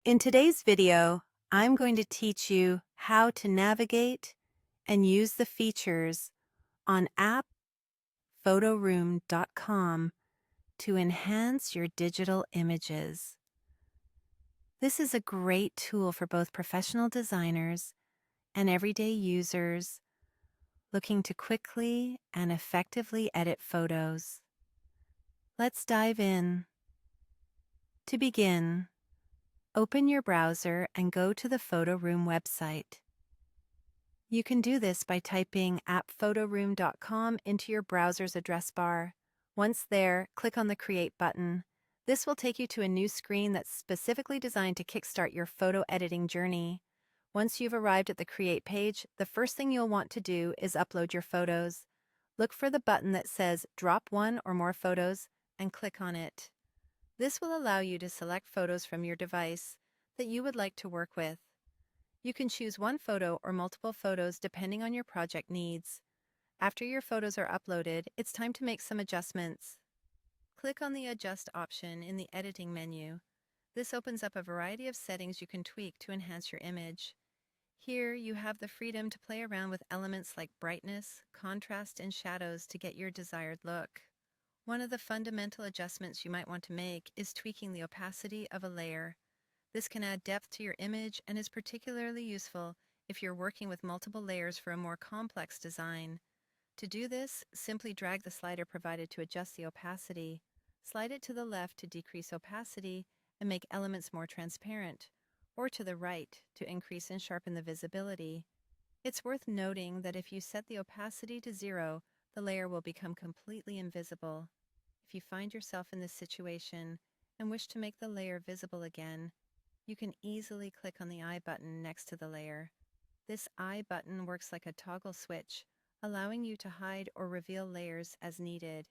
In today's video, I'm going to teach you how to navigate and use the features on app photoroom.com to enhance your digital images. This is a great tool for both professional designers and everyday users looking to quickly and effectively edit photos. Let's dive in. To begin, open your browser and go to the Photoroom website. You can do this by typing appphotoroom.com into your browser's address bar. Once there, click on the Create button. This will take you to a new screen that's specifically designed to kickstart your photo editing journey. Once you've arrived at the Create page, the first thing you'll want to do is upload your photos. Look for the button that says Drop one or more photos and click on it. This will allow you to select photos from your device that you would like to work with. You can choose one photo or multiple photos depending on your project needs. After your photos are uploaded, it's time to make some adjustments. Click on the Adjust option in the Editing menu. This opens up a variety of settings you can tweak to enhance your image. Here, you have the freedom to play around with elements like brightness, contrast, and shadows to get your desired look. One of the fundamental adjustments you might want to make is tweaking the opacity of a layer. This can add depth to your image and is particularly useful if you're working with multiple layers for a more complex design. To do this, simply drag the slider provided to adjust the opacity. Slide it to the left to decrease opacity and make elements more transparent, or to the right to increase and sharpen the visibility. It's worth noting that if you set the opacity to 0, the layer will become completely invisible. If you find yourself in this situation and wish to make the layer visible again, you can easily click on the I button next to the layer. This I button works like a toggle switch, allowing you to hide or reveal layers as needed.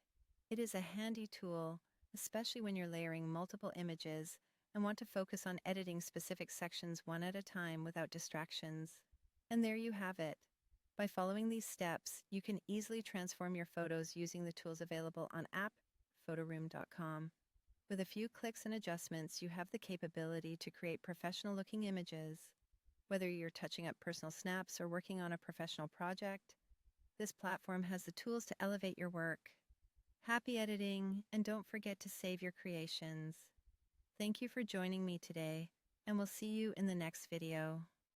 It is a handy tool, especially when you're layering multiple images and want to focus on editing specific sections one at a time without distractions. And there you have it. By following these steps, you can easily transform your photos using the tools available on appphotoroom.com. With a few clicks and adjustments, you have the capability to create professional-looking images. Whether you're touching up personal snaps or working on a professional project, this platform has the tools to elevate your work. Happy editing, and don't forget to save your creations. Thank you for joining me today, and we'll see you in the next video.